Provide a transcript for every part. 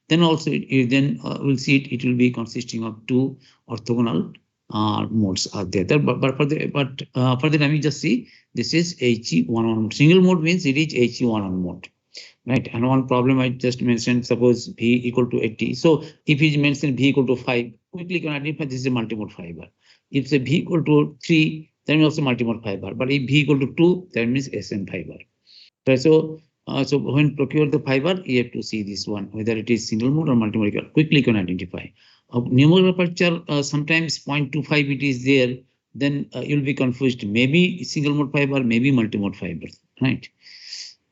then also we'll see it will be consisting of two orthogonal modes are there. But for the time, you just see this is HE11 mode. Single mode means it is HE11 mode. Right, and one problem I just mentioned, suppose V equal to 80. So if he mentioned V equal to 5, quickly you can identify this is a multimode fiber. If say V equal to 3, then also multimode fiber. But if V equal to 2, that means SM fiber. Right, so when procure the fiber, you have to see this one, whether it is single mode or multimode, you quickly can identify. Numerical aperture, sometimes 0.25 it is there, then you'll be confused. Maybe single mode fiber, maybe multimode fiber, right?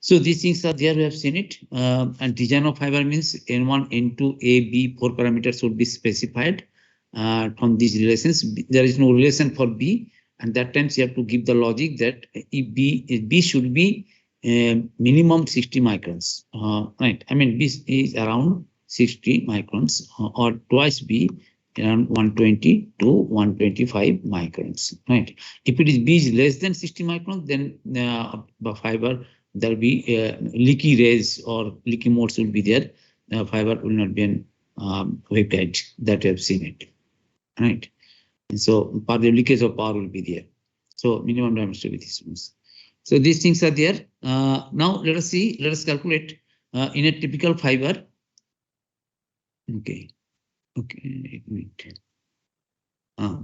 So these things are there, we have seen it. And design of fiber means N1, N2, A, B, 4 parameters would be specified from these relations. There is no relation for B, and that times you have to give the logic that if B should be minimum 60 microns, right? I mean, B is around 60 microns or twice B, around 120 to 125 microns, right? If it is B is less than 60 microns, then the fiber, there will be leaky rays or leaky modes will be there. Fiber will not be an waveguide that we have seen it, right? And so the leakage of power will be there. So minimum dimension will be this ones. So these things are there. Now let us see. Let us calculate in a typical fiber. Okay.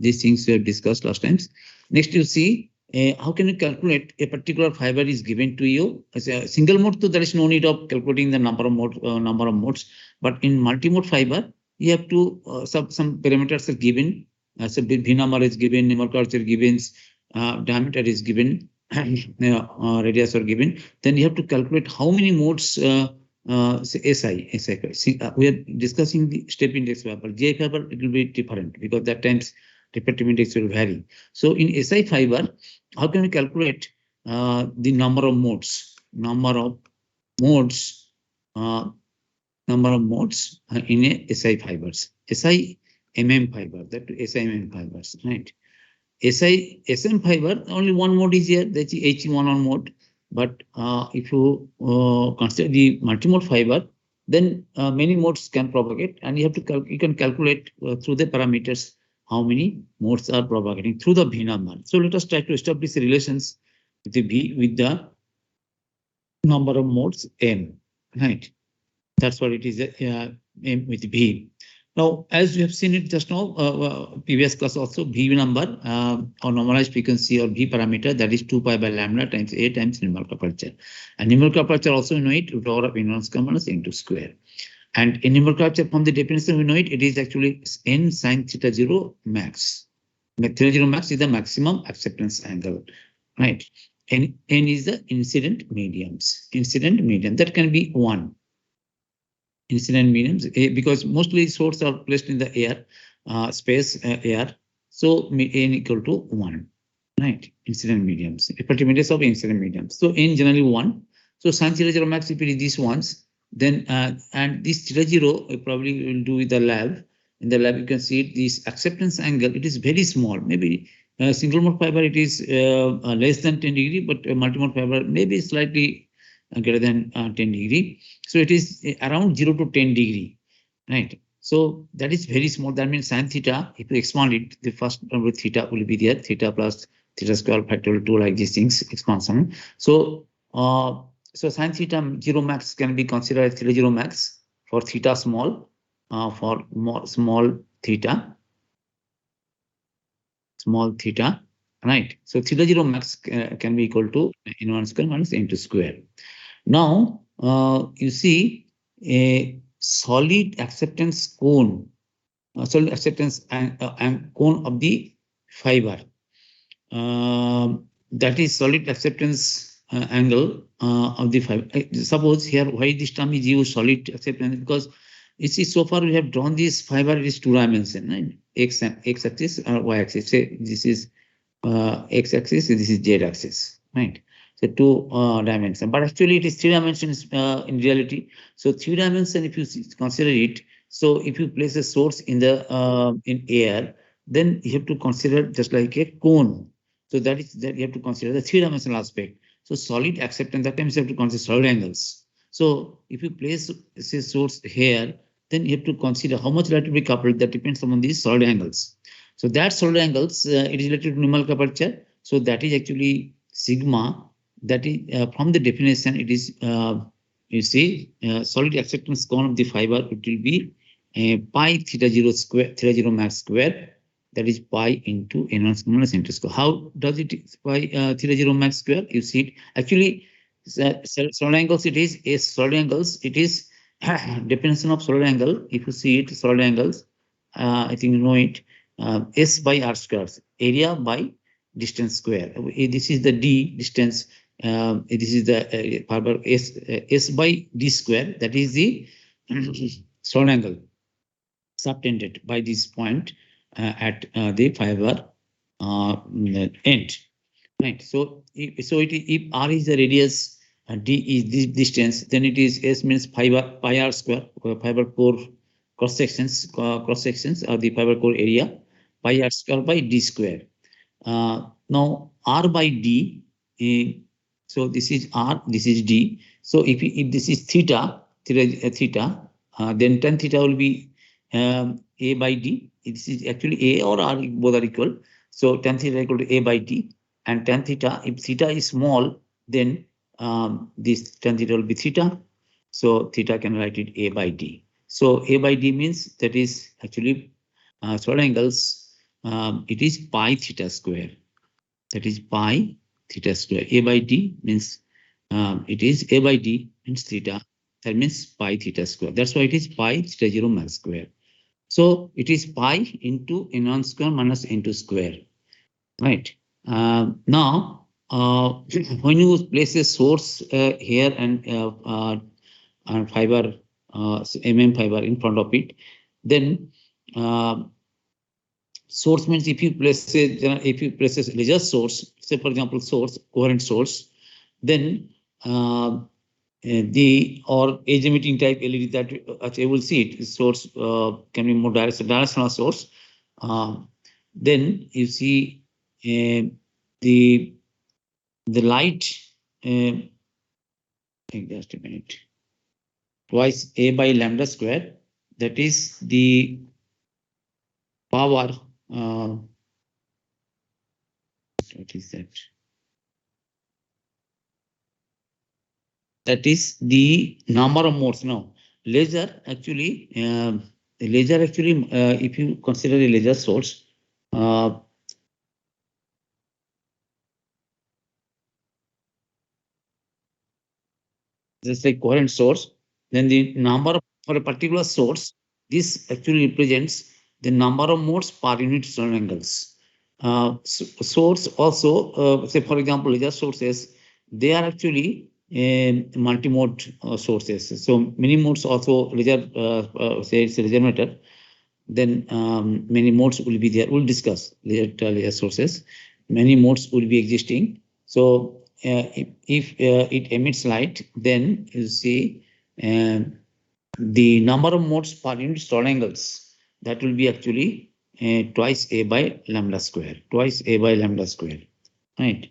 These things we have discussed last times. Next, you see. How can you calculate a particular fiber is given to you as a single mode? So there is no need of calculating the number of modes. But in multi-mode fiber, you have to some parameters are given. So V number is given, nomenclature given, diameter is given, radius are given. Then you have to calculate how many modes. SI. We are discussing the step index fiber. GI fiber, it will be different because that times refractive index will vary. So in SI fiber, how can we calculate the number of modes? Number of modes in a SI fibers. SI MM fiber, that SIMM fibers, right? SI SM fiber, only one mode is here, that's the HE11 mode. But if you consider the multimode fiber, then many modes can propagate, and you have to you can calculate through the parameters how many modes are propagating through the V number. So let us try to establish the relations with the V with the number of modes M, right? That's what it is M with V. Now, as we have seen it just now, previous class also, V number or normalized frequency or V parameter, that is 2 pi by lambda times A times numerical aperture. And numerical aperture also we know it, root over of N1 square minus N2 square. And in numerical aperture, from the definition we know it, it is actually N sin theta 0 max. Theta 0 max is the maximum acceptance angle, right? And N is the incident mediums. Incident medium, that can be 1. Incident mediums, because mostly sources are placed in the air, air. So N equal to 1, right? Incident mediums, effective mediums of incident mediums. So N generally 1. So sin theta 0 max, if it is these ones, then and this theta 0 probably will do with the lab. In the lab, you can see it, this acceptance angle, it is very small. Maybe single mode fiber, it is less than 10 degree, but multi-mode fiber maybe slightly greater than 10 degree. So it is around 0 to 10 degree, right? So that is very small. That means sin theta, if you expand it, the first number theta will be there, theta plus theta square factorial 2, like these things, expansion. So sin theta 0 max can be considered as theta 0 max for theta small, for more small theta, right? So theta 0 max can be equal to N1 square minus N2 square. Now, you see a solid acceptance cone, solid acceptance and cone of the fiber. That is solid acceptance angle of the fiber. Suppose here, why this term is used, solid acceptance? Because you see, so far we have drawn this fiber, it is 2 dimension, right? X axis or Y axis. Say this is X axis, this is Z axis, right? So 2 dimension, but actually it is 3 dimensions in reality. So 3 dimension, if you consider it, so if you place a source in the in air, then you have to consider just like a cone. So that is that you have to consider the 3-dimensional aspect. So solid acceptance, that times you have to consider solid angles. So if you place a source here, then you have to consider how much light will be coupled. That depends on these solid angles. So that solid angles, it is related to numerical aperture. So that is actually sigma. That is from the definition, it is you see solid acceptance cone of the fiber. It will be pi theta 0 square, theta 0 max square. That is pi into n1 square minus n2 square. How does it pi theta 0 max square? You see it actually solid angles. It is a solid angles. It is definition of solid angle. If you see it, solid angles, I think you know it. S by r squares, area by distance square. This is the d distance. This is the fiber s by d square. That is the solid angle subtended by this point at the fiber end. Right. So if r is the radius and d is this distance, then it is s means fiber pi r square, fiber core cross sections of the fiber core area, pi r square by d square. Now r by d, so this is r, this is d. So if this is theta, then tan theta will be a by d. This is actually a or r, both are equal. So tan theta equal to a by d, and tan theta, if theta is small, then this tan theta will be theta. So theta can write it a by d. So a by d means that is actually solid angles. It is pi theta square. That is pi theta square. A by d means it is a by d means theta. That means pi theta square. That's why it is pi theta 0 max square. So it is pi into n1 square minus n2 square. Right. Now, when you place a source here and fiber, fiber in front of it, then source means if you place a laser source, say for example source, coherent source, then the or edge emitting type LED that you will see it, source can be more directional source. Then you see the light. Just a minute. Twice a by lambda square. That is the power. What is that? That is the number of modes. Now, laser actually, if you consider a laser source, just like coherent source, then the number for a particular source, this actually represents the number of modes per unit solid angles. Source also, say for example, laser sources, they are actually multi-mode sources. So many modes also laser, say it's a laser meter, then many modes will be there. We'll discuss laser sources. Many modes will be existing. So if it emits light, then you see the number of modes per unit solid angles, that will be actually twice a by lambda square. Twice a by lambda square. Right.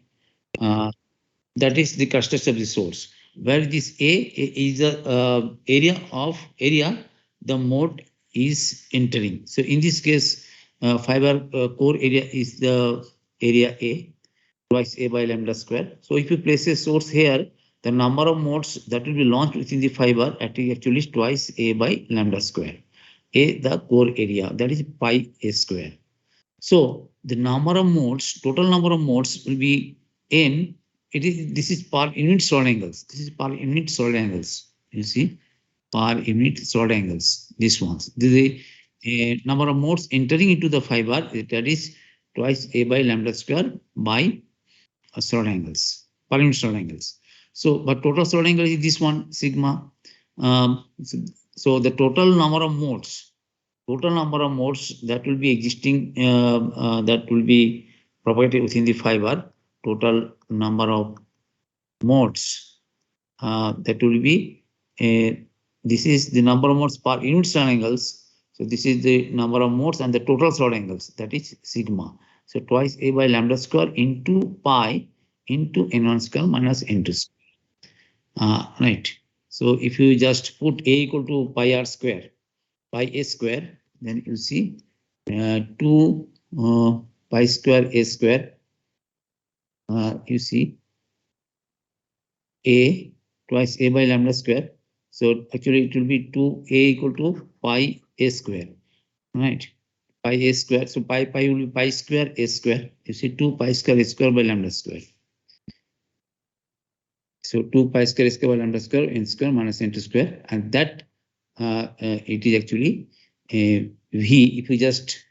That is the characteristic of the source. Where this a is the area the mode is entering. So in this case, fiber core area is the area A, twice a by lambda square. So if you place a source here, the number of modes that will be launched within the fiber actually twice a by lambda square. A, the core area, that is pi a square. So the number of modes, total number of modes will be n. This is per unit solid angles. This is per unit solid angles. You see, per unit solid angles. This ones. The number of modes entering into the fiber, that is twice a by lambda square by solid angles, per unit solid angles. So, but total solid angle is this one, sigma. So the total number of modes that will be existing, that will be propagated within the fiber, total number of modes that will be, this is the number of modes per unit solid angles. So this is the number of modes and the total solid angles, that is sigma. So twice a by lambda square into pi into n1 square minus n2 square. Right. So if you just put a equal to pi r square, pi a square, then you see 2 pi square a square. You see a twice a by lambda square. So actually it will be 2a equal to pi a square, right? Pi a square. So pi will be pi square a square. You see 2 pi square a square by lambda square. So 2 pi square by lambda square n square minus n2 square, and that it is actually a v. If you just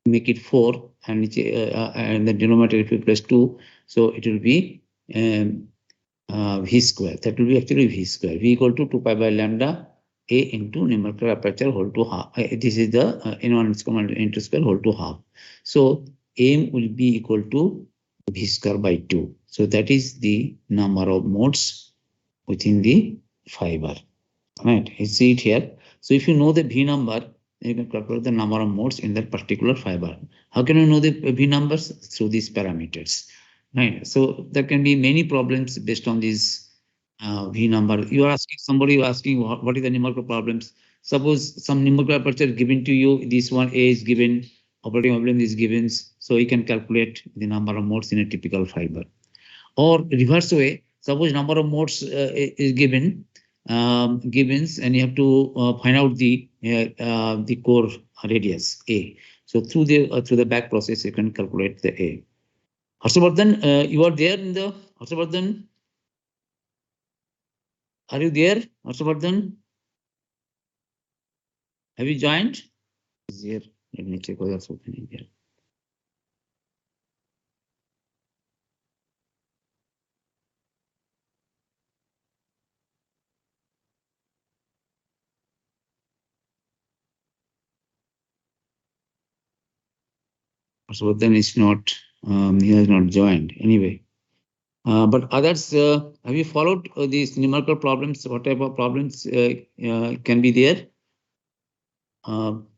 make it 4 and the denominator if you place 2, so it will be v square. That will be actually v square. V equal to 2 pi by lambda a into numerical aperture whole to half. This is the n1 square n2 square whole to half. So m will be equal to v square by 2. So that is the number of modes within the fiber. Right, you see it here. So if you know the v number, you can calculate the number of modes in that particular fiber. How can you know the v numbers? Through these parameters. Right. So there can be many problems based on these v number. You are asking somebody asking what is the numerical problems. Suppose some numerical aperture given to you. This one a is given, operating problem is given. So you can calculate the number of modes in a typical fiber. Or reverse way. Suppose number of modes is given. Givens, and you have to find out the core radius a. So through the back process, you can calculate the a. Harshavardhan, you are there in the Harshavardhan? Are you there, Harshavardhan? Have you joined? Is here? Let me check whether it's opening here. Harshavardhan is not. He has not joined. Anyway. But others, have you followed these numerical problems? What type of problems can be there?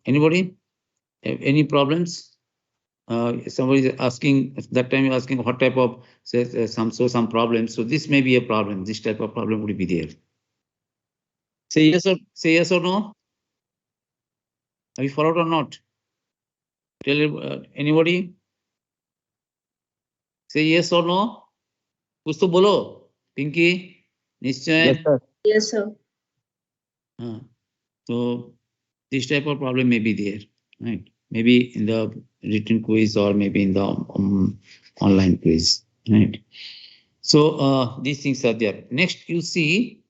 Anybody? Any problems? Somebody is asking, at that time you're asking what type of some problems. So this may be a problem. This type of problem would be there. Say yes or no. Have you followed or not? Tell anybody. Say yes or no. कुछ तो बोलो, पिंकी, निश्चय. Yes, sir. So this type of problem may be there, right? Maybe in the written quiz or maybe in the online quiz, right? So these things are there. Next, you see,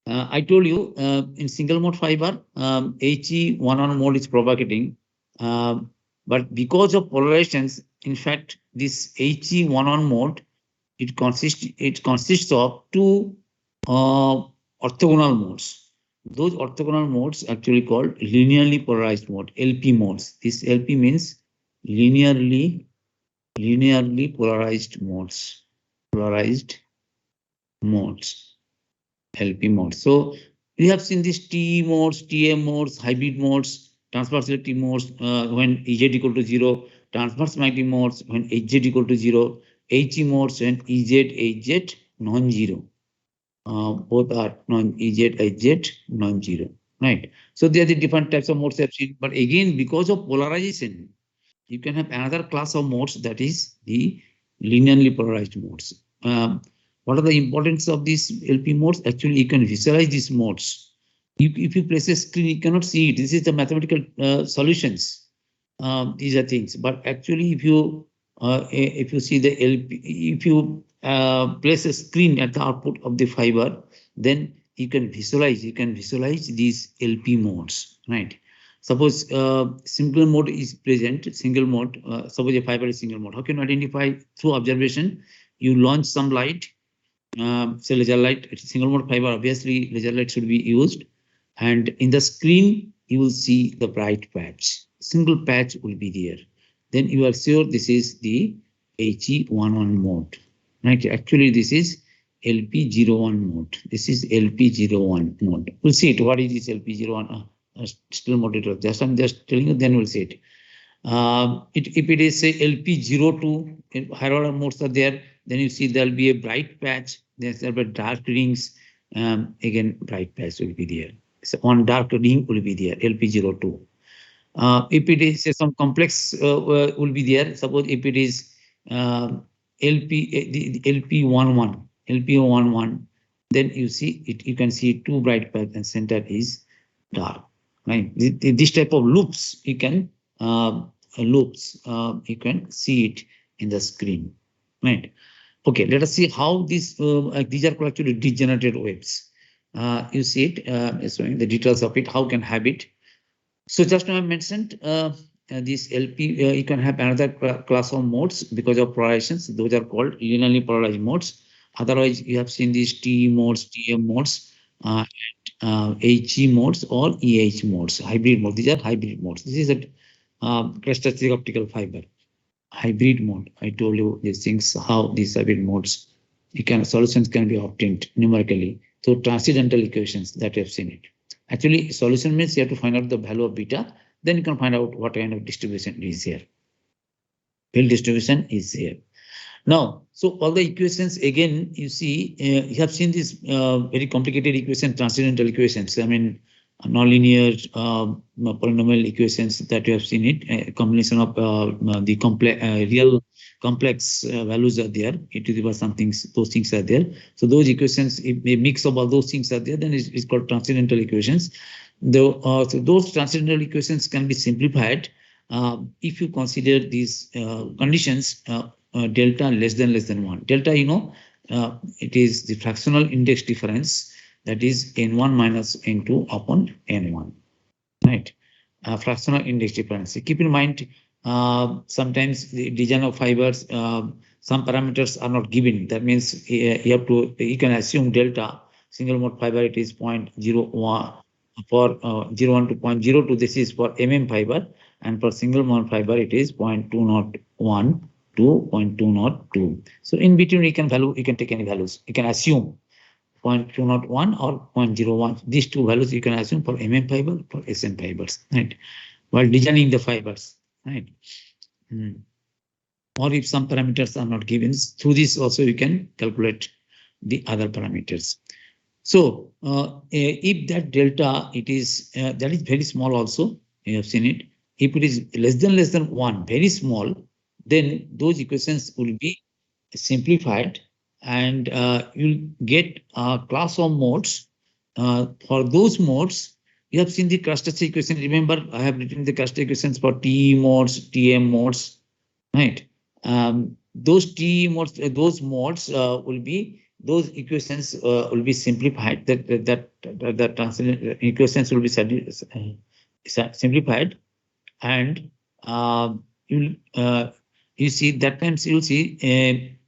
I told you in single mode fiber, HE one-on mode is propagating, but because of polarizations, in fact, this HE one-on mode, it consists of two orthogonal modes. Those orthogonal modes actually called linearly polarized mode, LP modes. This LP means linearly polarized modes. LP modes. So we have seen these TE modes, TM modes, hybrid modes, transverse selective modes when EZ equal to 0, transverse magnetic modes when HZ equal to 0, HE modes when EZ, non-zero. Both are EZ, non-zero, right? So they are the different types of modes I've seen. But again, because of polarization, you can have another class of modes, that is the linearly polarized modes. What are the importance of these LP modes? Actually, you can visualize these modes. If you place a screen, you cannot see it. This is the mathematical solutions. These are things. But actually, if you see the LP, if you place a screen at the output of the fiber, then you can visualize. You can visualize these LP modes, right? Suppose single mode is present. Single mode. Suppose a fiber is single mode. How can you identify? Through observation. You launch some light. Say laser light. It's a single mode fiber. Obviously, laser light should be used. And in the screen, you will see the bright patch. Single patch will be there. Then you are sure this is the HE11 mode. Right? Actually, this is LP01 mode. This is LP01 mode. We'll see it. What is this LP01? Still moderator. I'm just telling you, then we'll see it. If it is say LP02, higher order modes are there, then you see there'll be a bright patch. There'll be dark rings. Again, bright patch will be there. one dark ring will be there, LP02. If it is some complex will be there. Suppose if it is the LP11, LP11, then you see it. You can see two bright paths and center is dark. Right. This type of loops you can you can see it in the screen. Right. Okay. Let us see how these are called actually degenerated waves. You see it showing the details of it. How can have it. So just now I mentioned this LP, you can have another class of modes because of polarizations. Those are called linearly polarized modes. Otherwise, you have seen these TE modes, TM modes, HE modes or EH modes, hybrid modes. These are hybrid modes. This is a characteristic optical fiber. Hybrid mode. I told you these things, how these hybrid modes, solutions can be obtained numerically through transcendental equations that you have seen it. Actually, solution means you have to find out the value of beta, then you can find out what kind of distribution is here. Field distribution is here. Now, so all the equations, again, you see, you have seen this very complicated equation, transcendental equations. I mean, nonlinear polynomial equations that you have seen it, a combination of the complex, real complex values are there, e to the power some things, those things are there. So those equations, if a mix of all those things are there, then it's called transcendental equations. So those transcendental equations can be simplified if you consider these conditions, delta less than 1. Delta, you know, it is the fractional index difference, that is n1 minus n2 upon n1, right? Fractional index difference. Keep in mind, sometimes the design of fibers, some parameters are not given. That means you can assume delta, single mode fiber, it is 0.01 for 0.1 to 0.02. This is for fiber, and for single mode fiber, it is 0.201 to 0.202. So in between, you can take any values. You can assume 0.201 or 0.01. These two values you can assume for fiber, for SM fibers, right? While designing the fibers, right? Or if some parameters are not given, through this also you can calculate the other parameters. So if that delta, it is that is very small also, you have seen it. If it is less than 1, very small, then those equations will be simplified, and you'll get a class of modes. For those modes, you have seen the characteristic equation. Remember, I have written the characteristic equations for TE modes, TM modes, right? Those TE modes, those modes will be, those equations will be simplified. That transcendental equations will be simplified, and you see that times you'll see.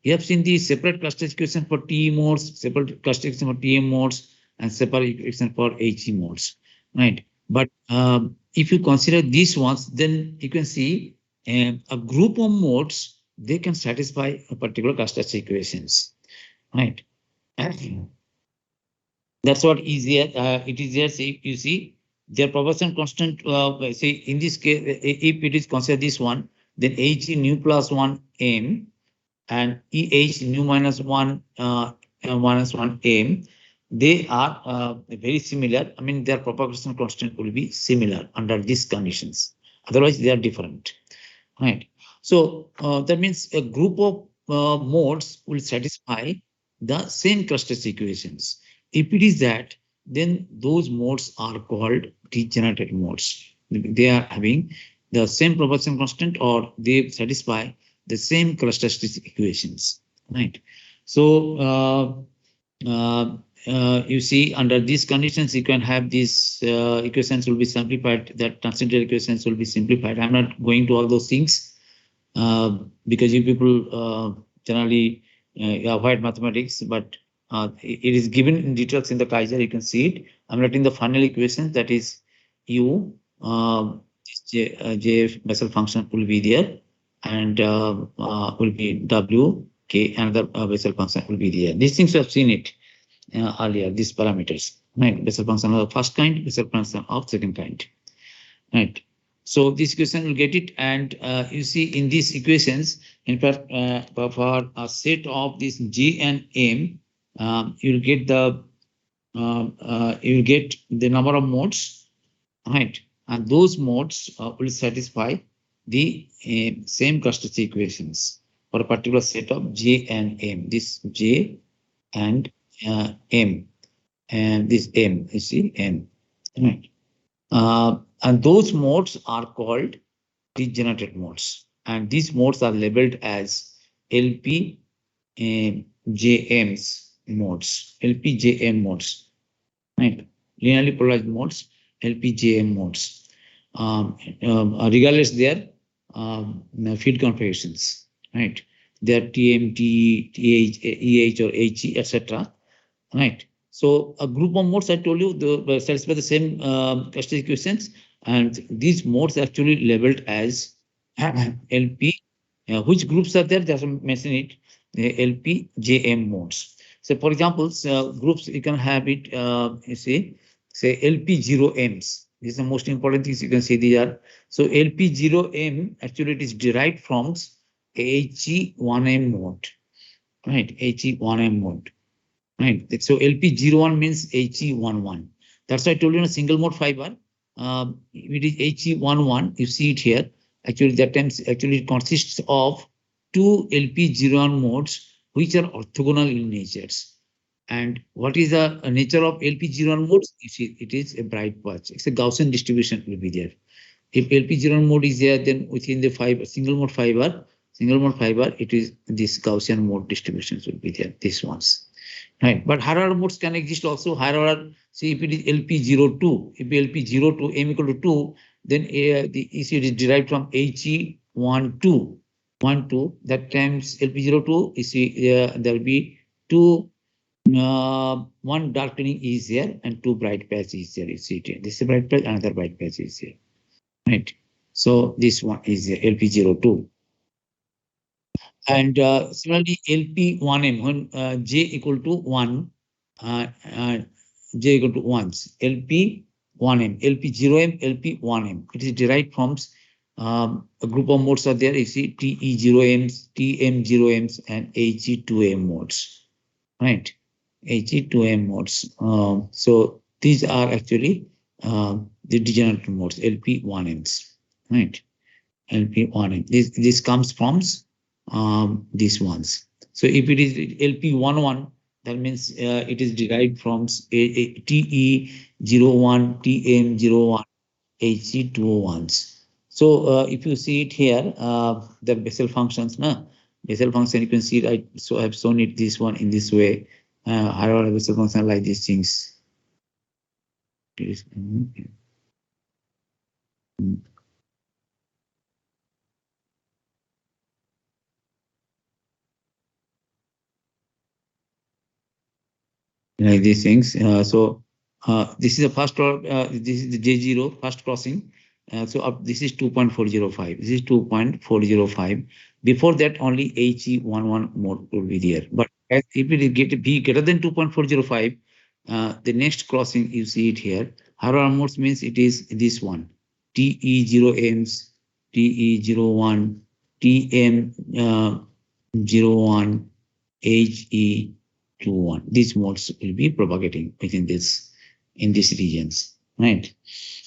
You have seen the separate characteristic equation for TE modes, separate characteristic equation for TM modes, and separate equation for HE modes, right? But if you consider these ones, then you can see a group of modes, they can satisfy a particular characteristic equations, right? That's what is here. It is here. See, you see their proportion constant. Say in this case, if it is considered this one, then HE nu plus 1 m and EH nu minus 1 minus 1 m, they are very similar. I mean, their propagation constant will be similar under these conditions. Otherwise, they are different, right? So that means a group of modes will satisfy the same characteristic equations. If it is that, then those modes are called degenerated modes. They are having the same propagation constant, or they satisfy the same characteristic equations, right? So you see, under these conditions, you can have these equations will be simplified. That transcendental equations will be simplified. I'm not going to all those things because you people generally avoid mathematics, but it is given in details in the Kaiser. You can see it. I'm writing the final equation, that is U. J Bessel function will be there, and will be W, K, another Bessel function will be there. These things you have seen it earlier, these parameters, right? Bessel function of the first kind, Bessel function of second kind, right? So this equation will get it, and you see in these equations, in fact, for a set of this G and M, you'll get the you get the number of modes, right? And those modes will satisfy the same custom equations for a particular set of J and M. This J and M, and this M, you see, M, right? And those modes are called degenerate modes, and these modes are labeled as LP JMs modes, LPJM modes, right? Linearly polarized modes, LPJM modes, regardless their field configurations, right? Their TM, TE, TH, EH, or HE, etc. Right. So a group of modes, I told you, the satisfy the same custom equations, and these modes are actually labeled as LP. Which groups are there? Just mention it. The LP JM modes. So, for example, groups you can have it. You see, say LP0Ms. These are the most important things you can see. These are so LP0M. Actually, it is derived from HE1M mode. Right, HE1M mode. Right. So LP01 means HE11. That's why I told you in a single mode fiber. It is HE11. You see it here. Actually, that times actually it consists of two LP01 modes which are orthogonal in natures. And what is the nature of LP01 modes? You see, it is a bright patch. It's a Gaussian distribution will be there. If LP01 mode is there, then within the fiber, single mode fiber, it is this Gaussian mode distributions will be there. These ones. Right, but higher order modes can exist also. Higher order, see if it is LP02, if LP02 M equal to 2, then the EC is derived from HE12, 2. That times LP02, you see there will be two, one darkening is there and two bright patch is there. You see it. This is a bright patch, another bright patch is there. Right. So this one is there, LP02. And similarly, LP1M, when J equal to 1, J equal to 1, LP1M, LP0M, LP1M. It is derived from a group of modes are there. You see TE0Ms, TM0Ms, and HE2M modes. Right? HE2M modes. So these are actually the degenerate modes, LP1Ms. Right? LP1M. This comes from these ones. So if it is LP11, that means it is derived from TE01, TM01, HC201s. So if you see it here, the Bessel functions, Bessel function, you can see it. I have shown it this one in this way. Higher order Bessel function like these things. Like these things. This is the first, this is the J0 first crossing. This is 2.405. This is 2.405. Before that, only HE11 mode will be there. But if it get be greater than 2.405, the next crossing you see it here. Higher modes means it is this one. TE0Ms, TE01, TM01, HE21. These modes will be propagating within this in these regions, right?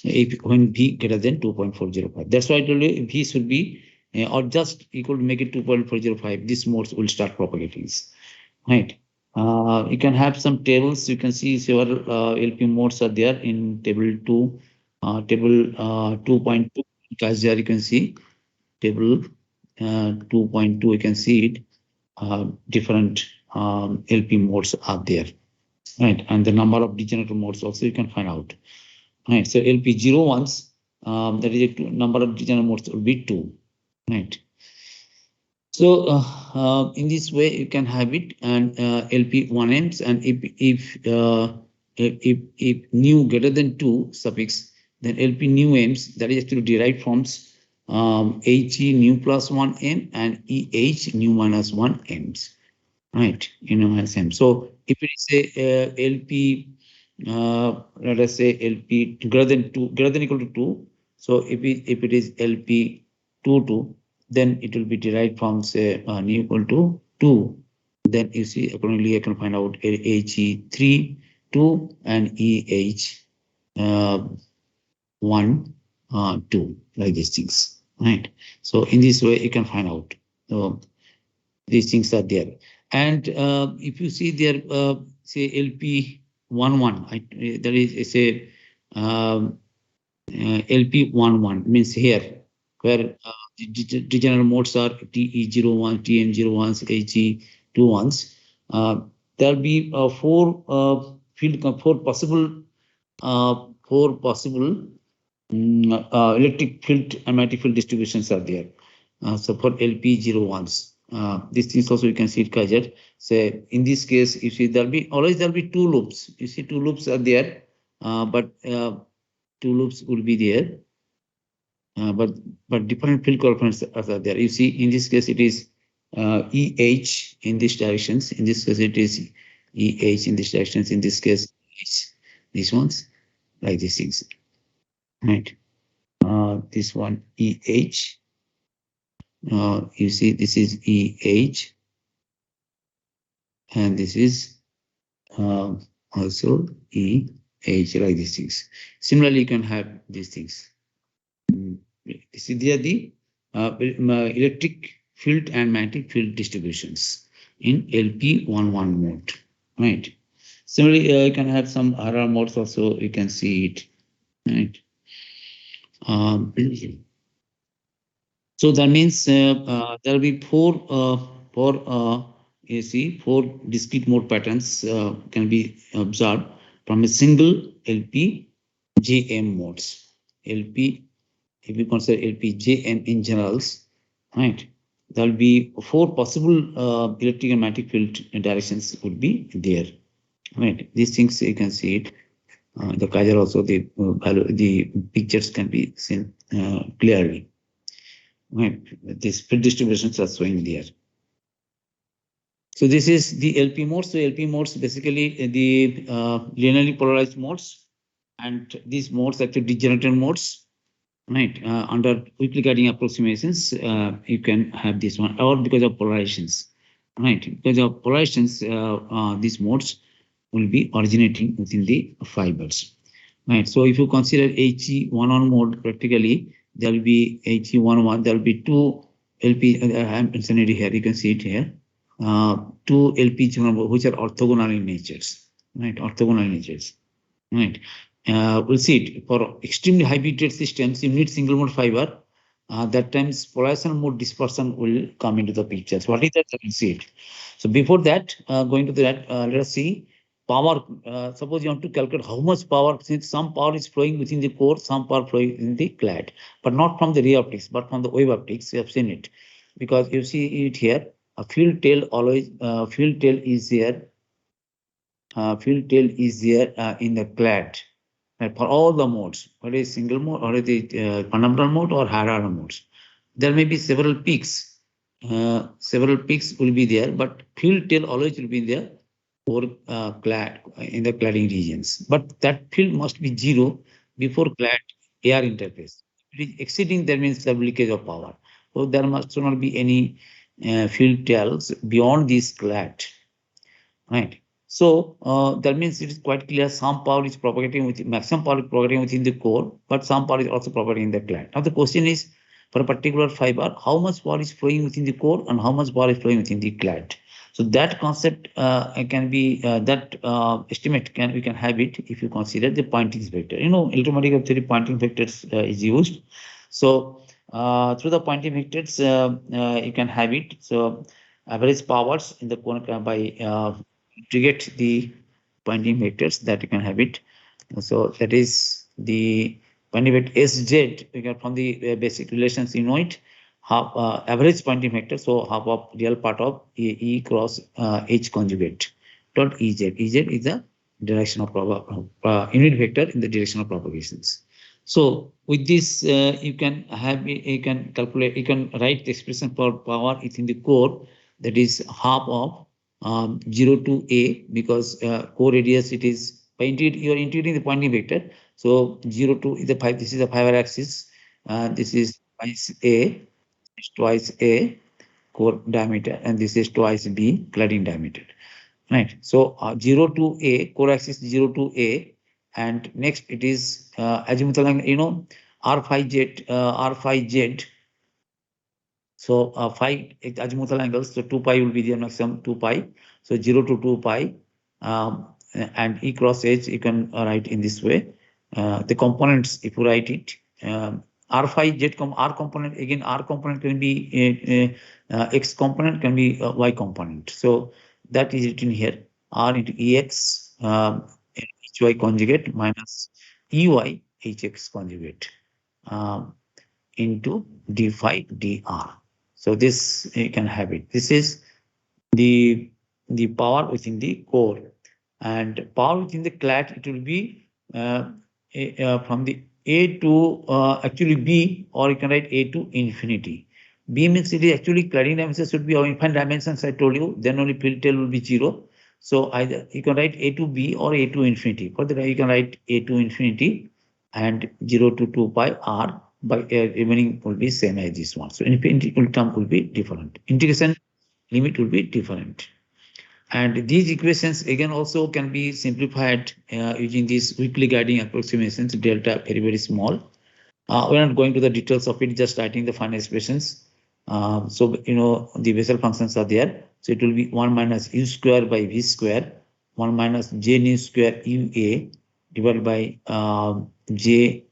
If when V greater than 2.405, that's why I told you if V should be or just equal to make it 2.405, these modes will start propagating, right? You can have some tables. You can see several LP modes are there in table 2, table 2.2. As there you can see table 2.2. You can see it. Different LP modes are there, right? And the number of degenerate modes also you can find out, right? So LP01s, that is a number of degenerate modes will be 2, right? So in this way you can have it, and LP1Ms, and if new greater than 2 suffix, then LP new Ms, that is actually derived from HE new plus 1 M and EH new minus 1 Ms, right? Minus M. So if it is a LP, let us say LP greater than 2, greater than equal to 2. So if it is LP22, then it will be derived from say new equal to 2. Then you see accordingly I can find out HE3 2 and EH1, 2, like these things, right? So in this way, you can find out. So these things are there. And if you see there, say LP11, there is a LP11 means here, where degenerate modes are TE01, TM01s, HE21s. There'll be four possible electric field and magnetic field distributions are there. So for LP01s, these things also you can see it Kajar. So in this case, you see there'll be two loops. You see two loops are there, but two loops will be there. But different field coefficients are there. You see, in this case, it is EH in this directions. In this case, it is EH in this directions. In this case, these ones, like these things, right? This one EH. You see, this is EH, and this is also EH, like these things. Similarly, you can have these things. These are the electric field and magnetic field distributions in LP11 mode, right? Similarly, you can have some RR modes also. You can see it, right? So that means there will be four discrete mode patterns can be observed from a single LP JM modes. LP, if you consider LPJM in generals, right, there will be four possible electric and magnetic field directions would be there, right? These things you can see it. The Kaiser also the pictures can be seen clearly, right? These field distributions are showing there. So this is the LP modes. So LP modes basically the linearly polarized modes, and these modes actually degenerated modes. Right, under quickly guiding approximations, you can have this one, or because of polarizations, right? Because of polarizations, these modes will be originating within the fibers, right? So if you consider HE11 mode, practically there will be HE11, there will be two LP. I'm mentioning it here. You can see it here. Two LP which are orthogonal in natures, right? Orthogonal in natures, right? We'll see it for extremely high bit rate systems. You need single mode fiber. That times polarization mode dispersion will come into the picture. So what is that? We'll see it. So before that, going to that, let us see power. Suppose you want to calculate how much power, since some power is flowing within the core, some power flowing in the clad, but not from the ray optics, but from the wave optics. You have seen it because you see it here. A field tail always field tail is there. Field tail is there in the clad. For all the modes, whether it's single mode or the fundamental mode or higher order modes, there may be several peaks. Several peaks will be there, but field tail always will be there for clad in the cladding regions. But that field must be zero before clad AR interface. If it is exceeding, that means the leakage of power. So there must not be any field tails beyond this clad, right? So that means it is quite clear some power is propagating with maximum power is propagating within the core, but some power is also propagating in the clad. Now the question is, for a particular fiber, how much power is flowing within the core and how much power is flowing within the clad? So that concept can be estimate we can have it if you consider the Poynting vector. You know, electromagnetic theory Poynting vectors is used. So through the Poynting vectors you can have it. So average powers in the core by to get the Poynting vectors that you can have it. So that is the Poynting vector SZ. We get from the basic relations, you know it. Half average Poynting vector, so half of real part of E cross H conjugate dot EZ. EZ is the direction of unit vector in the direction of propagations. So with this, you can have you can calculate, you can write the expression for power within the core, that is half of 0 to A, because core radius it is by you are integrating the Poynting vector. So 0 to the 5. This is a fiber axis. This is twice A core diameter, and this is twice B cladding diameter. right? So 0 to A, core axis 0 to A, and next it is azimuthal angle, R5Z, R5Z. So 5 azimuthal angles, so 2 pi will be the maximum 2 pi. So 0 to 2 pi, and E cross H you can write in this way. The components, if you write it, R5Z R component, again R component can be X component, can be Y component. So that is written here, R into EX HY conjugate minus EY HX conjugate into d phi dr. So this you can have it. This is the power within the core, and power within the clad, it will be from the A to actually B, or you can write A to infinity. B means it is actually cladding dimensions should be of infinite dimensions, I told you, then only field tail will be 0. So either you can write A to B or A to infinity. For that you can write A to infinity and 0 to 2 pi r by remaining will be same as this one. So infinity term will be different. Integration limit will be different. And these equations again also can be simplified using these weakly guiding approximations, delta very, very small. We're not going to the details of it, just writing the final expressions. So, the Bessel functions are there. So it will be 1 minus u square by v square, 1 minus j nu square ua divided by j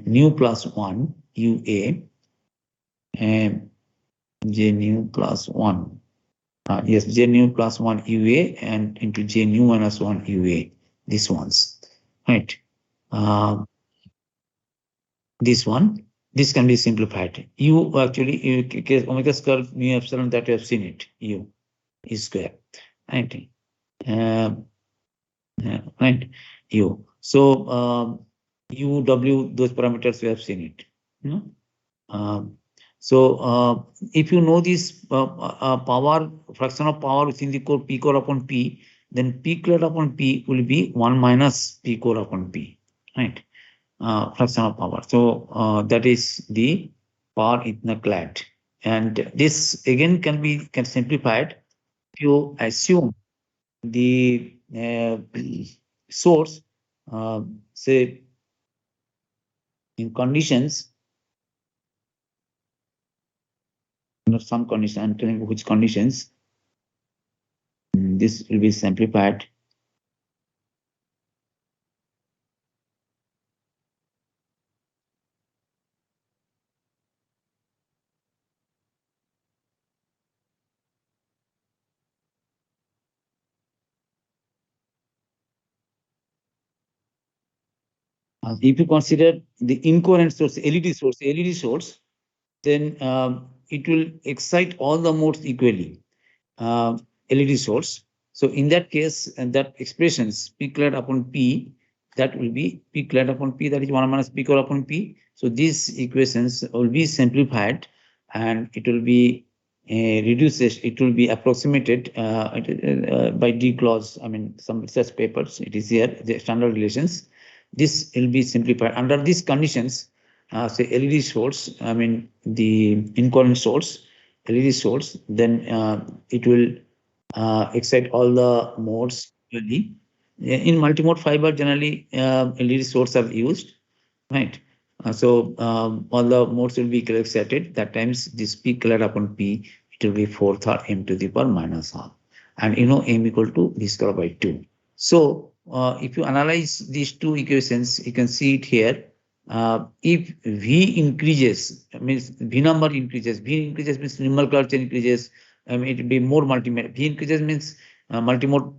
nu plus 1 ua, and j nu plus 1. Yes, j nu plus 1 ua and into j nu minus 1 ua, these ones, right? This one, this can be simplified. U actually, omega square mu epsilon, that you have seen it, u is square, right? Right, u. So u, w, those parameters we have seen it. So if you know this power, fraction of power within the core, P core upon P, then P clad upon P will be 1 minus P core upon P, right? Fraction of power. So that is the power in the clad. And this again can be simplified if you assume the source, say in conditions, some condition, I'm telling you which conditions, this will be simplified. If you consider the incoherent source, LED source, then it will excite all the modes equally. LED source. So in that case, and that expressions P clad upon P, that will be P clad upon P, that is 1 minus P core upon P. So these equations will be simplified, and it will be reduced. It will be approximated by D clause. I mean, some research papers, it is here, the standard relations. This will be simplified under these conditions. Say LED source, I mean the incoherent source, LED source, then it will excite all the modes equally. In multimode fiber, generally LED source are used, right? So all the modes will be excited. That times this P clad upon P, it will be 4th or m to the power minus half, and m equal to v square by 2. So if you analyze these two equations, you can see it here. If V increases, means V number increases. V increases means nomenclature increases. It will be more multimode. V increases means multimode.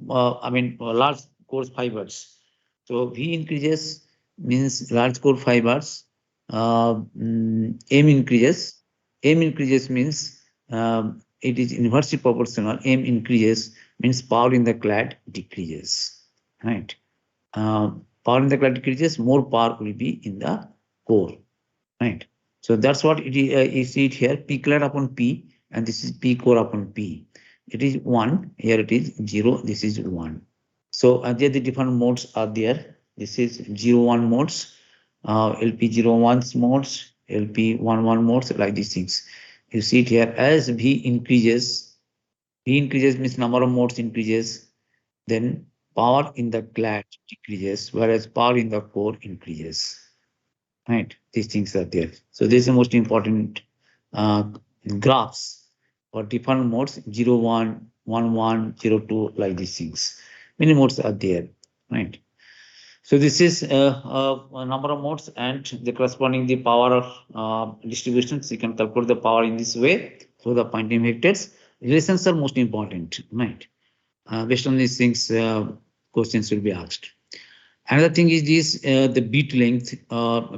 Large core fibers. So V increases means large core fibers. M increases. M increases means it is inversely proportional. M increases means power in the clad decreases. Right. Power in the clad decreases, more power will be in the core, right? So that's what it is. You see it here, P clad upon P, and this is P core upon P. It is 1, here it is 0, this is 1. So there the different modes are there. This is 0-1 modes, LP01 modes, LP11 modes, like these things. You see it here, as V increases means number of modes increases, then power in the clad decreases, whereas power in the core increases. Right? These things are there. So this is the most important uh, graphs for different modes 0, 1, 1, 1, 0, 2, like these things. Many modes are there. Right? So this is a number of modes and the corresponding the power distributions. You can calculate the power in this way. So the Poynting vectors relations are most important, right? Based on these things, questions will be asked. Another thing is this the beat length.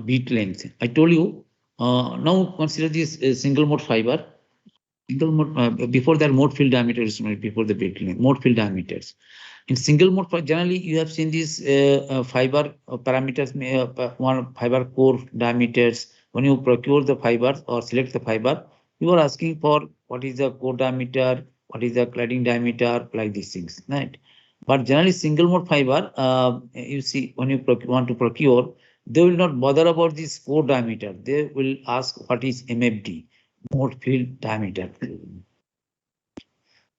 Beat length. I told you. Now consider this single mode fiber. Single mode before that mode field diameter is before the beat length. Mode field diameters. In single mode, generally you have seen these fiber parameters, one fiber core diameters. When you procure the fiber or select the fiber, you are asking for what is the core diameter, what is the cladding diameter, like these things, right? But generally, single mode fiber, you see, when you want to procure, they will not bother about this core diameter. They will ask what is MFD, mode field diameter.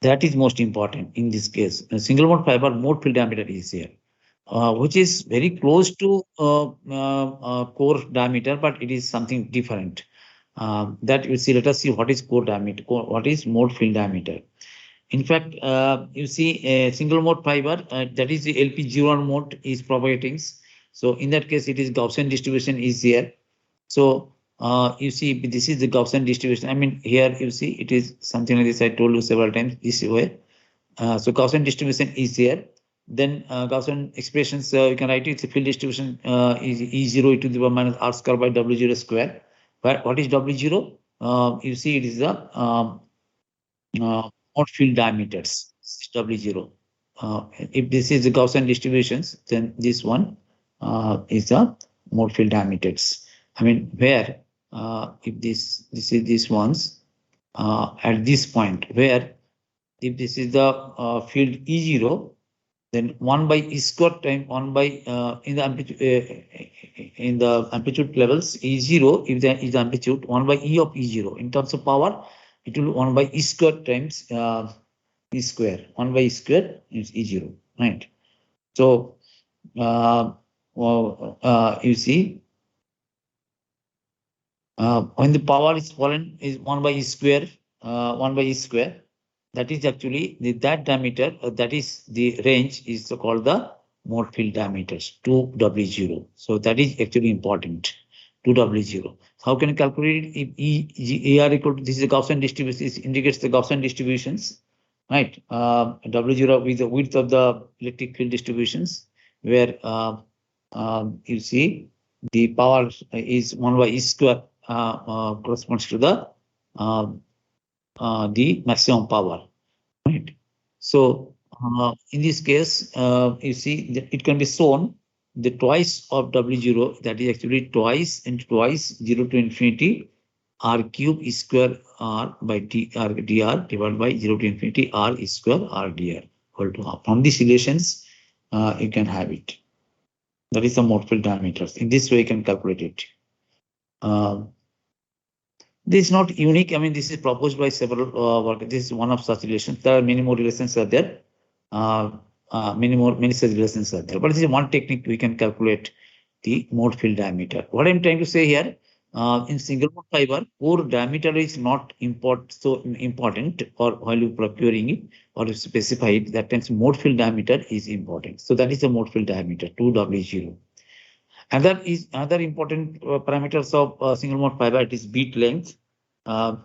That is most important in this case. A single mode fiber mode field diameter is here, which is very close to core diameter, but it is something different. That you see. Let us see what is core diameter, what is mode field diameter. In fact, you see a single mode fiber, that is the LP01 mode is propagating. So in that case, it is Gaussian distribution is here. So you see, this is the Gaussian distribution. I mean, here you see it is something like this. I told you several times this way. So Gaussian distribution is here. Then Gaussian expressions, you can write it. The field distribution is E0 e to the power minus R square by W0 square. But what is W0? You see, it is the mode field diameters. W0. If this is the Gaussian distributions, then this one is the mode field diameters. I mean, where if this is these ones at this point, where if this is the field E0, then 1 by E square time 1 by in the amplitude levels E0, if there is the amplitude 1 by E of E0. In terms of power, it will 1 by E square times E square. 1 by E square is E0, right? So you see, when the power is fallen is 1 by E square, 1 by E square. That is actually that diameter, that is the range is called the mode field diameters, 2W0. So that is actually important, 2W0. How can you calculate it? If ER equal to, this is a Gaussian distribution, this indicates the Gaussian distributions, right? W0 with the width of the electric field distributions, where you see the power is 1 by E square corresponds to the maximum power, right? So in this case, you see it can be shown the twice of W0, that is actually twice and twice 0 to infinity R cube E square R by dr divided by 0 to infinity R E square R dr equal to half. From these relations, you can have it. That is the mode field diameters. In this way, you can calculate it. This is not unique. I mean, this is proposed by several workers. This is one of such relations. There are many more relations are there. Many such relations are there. But this is one technique we can calculate the mode field diameter. What I'm trying to say here, in single mode fiber, core diameter is not so important, or while you procuring it or you specify it, that means mode field diameter is important. So that is the mode field diameter, 2W0. And that is another important parameters of single mode fiber. It is beat length. Let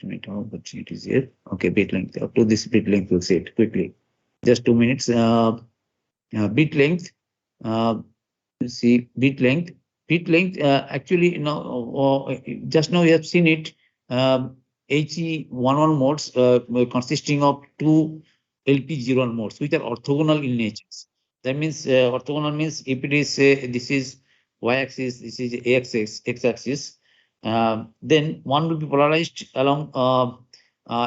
me know what it is here. Okay, beat length. Up to this beat length, we'll see it quickly. Just 2 minutes. Beat length. You see beat length. Beat length. Actually, you know, just now you have seen it. HE11 modes consisting of 2 LP01 modes, which are orthogonal in nature. That means orthogonal means if it is this is y-axis, this is x-axis, then one will be polarized along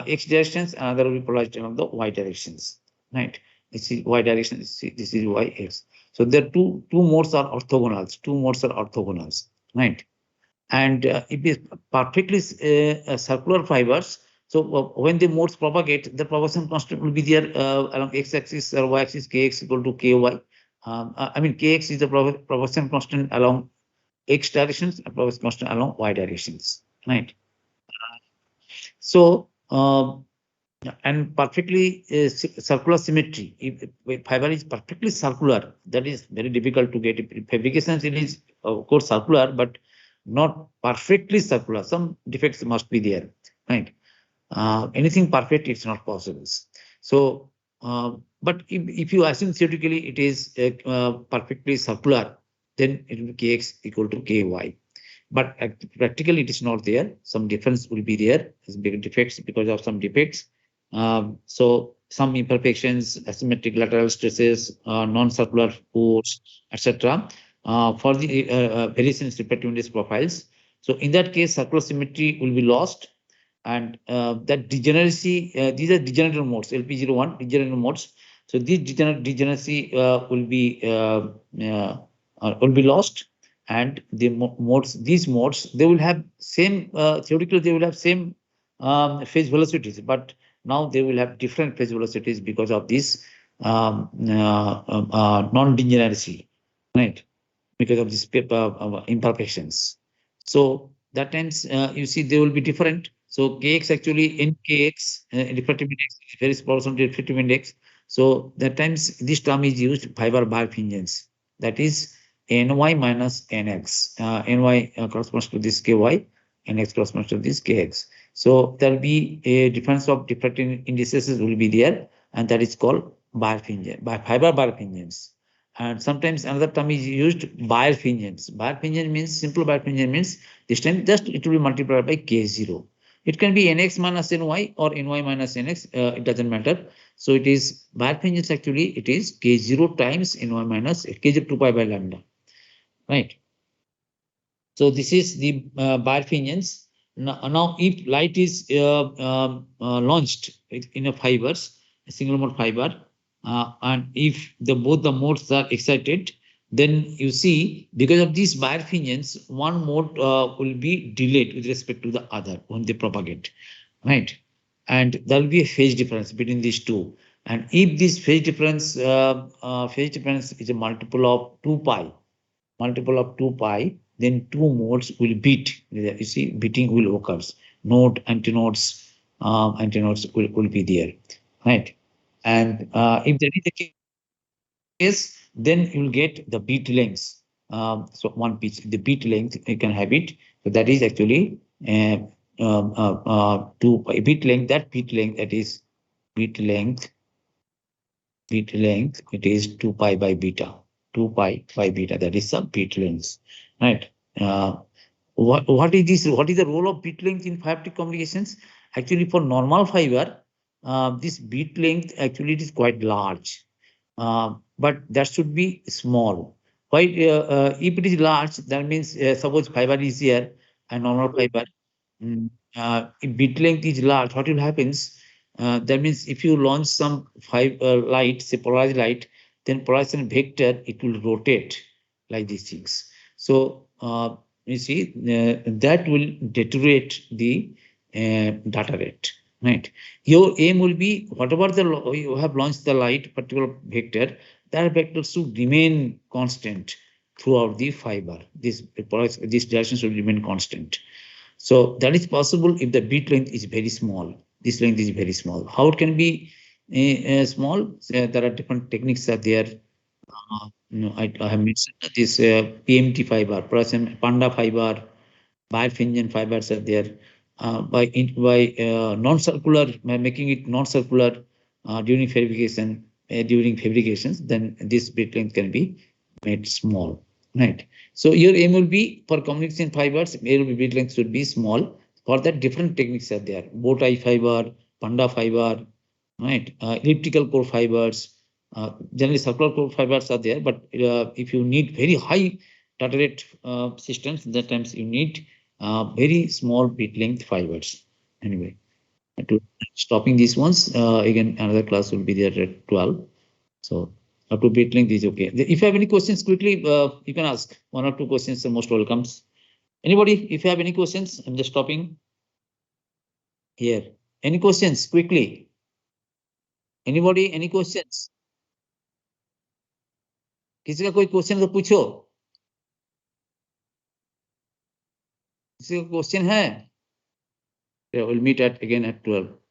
x directions, another will be polarized along the y directions. Right? This is y direction. This is y x. So there are two modes are orthogonals. Two modes are orthogonals. Right? And if it is perfectly circular fibers, So when the modes propagate, the propagation constant will be there along x-axis or y-axis, kx equal to ky. I mean, kx is the propagation constant along x directions and propagation constant along y directions, right? So and perfectly circular symmetry. If fiber is perfectly circular, that is very difficult to get. In fabrications, it is of course circular, but not perfectly circular. Some defects must be there, right? Anything perfect, it's not possible. So, but if you assume theoretically it is perfectly circular, then it will be kx equal to ky. But practically it is not there. Some difference will be there. There's big defects because of some defects. So some imperfections, asymmetric lateral stresses, non-circular force, etc. For the variations between these profiles. So in that case, circular symmetry will be lost, and that degeneracy, these are degenerative modes, LP01 degenerative modes. So these degeneracy will be lost, and the modes, these modes, they will have same theoretically they will have same phase velocities, but now they will have different phase velocities because of this non-degeneracy, right? Because of this imperfections. So that times you see they will be different. So kx actually in kx refractive index is very small on refractive index. So that times this term is used fiber birefringence. That is ny minus nx. Ny corresponds to this ky, nx corresponds to this kx. So there will be a difference of different indices will be there, and that is called birefringence, by fiber birefringence. And sometimes another term is used, birefringence. Birefringence means, simple birefringence means this time just it will be multiplied by k0. It can be nx minus ny or ny minus nx, it doesn't matter. So it is birefringence actually, it is k0 times ny minus k0 2 pi by lambda, right? So this is the birefringence. Now, if light is launched in a fibers, a single mode fiber, and if both the modes are excited, then you see because of this birefringence, one mode will be delayed with respect to the other when they propagate, right? And there will be a phase difference between these two. And if this phase difference is a multiple of 2 pi, then two modes will beat. You see, beating will occurs. Node, antinodes, will be there, right? And if that is the case, then you will get the beat lengths. So one pitch, the beat length, you can have it. So that is actually 2 pi beat length. That beat length, that is beat length. It is 2 pi by beta. 2 pi by beta. That is the beat length, right? What is this? What is the role of bit length in fiber optic communications? Actually, for normal fiber, this bit length actually it is quite large, but that should be small. Why? If it is large, that means suppose fiber is here and normal fiber. If bit length is large, what will happens? That means if you launch some light, say polarized light, then polarization vector it will rotate like these things. So you see that will deteriorate the data rate, right? Your aim will be whatever you have launched the light particular vector, that vector should remain constant throughout the fiber. This direction should remain constant. So that is possible if the bit length is very small. This length is very small. How it can be small? There are different techniques are there. I have mentioned this PMT fiber, panda fiber, birefringent fibers are there. By non-circular, making it non-circular during fabrications, then this bit length can be made small, right? So your aim will be for communication fibers, bit length should be small. For that, different techniques are there: bow tie fiber, panda fiber, right? Elliptical core fibers. Generally, circular core fibers are there, but if you need very high data rate systems, that times you need very small bit length fibers. Anyway, to stopping these ones, again, another class will be there at 12. So up to bit length is okay. If you have any questions, quickly, you can ask. One or two questions are most welcomes. Anybody, if you have any questions, I'm just stopping here. Any questions quickly? Anybody? Any questions? किसी का कोई question तो पूछो. किसी का question है? We'll meet at again at 12.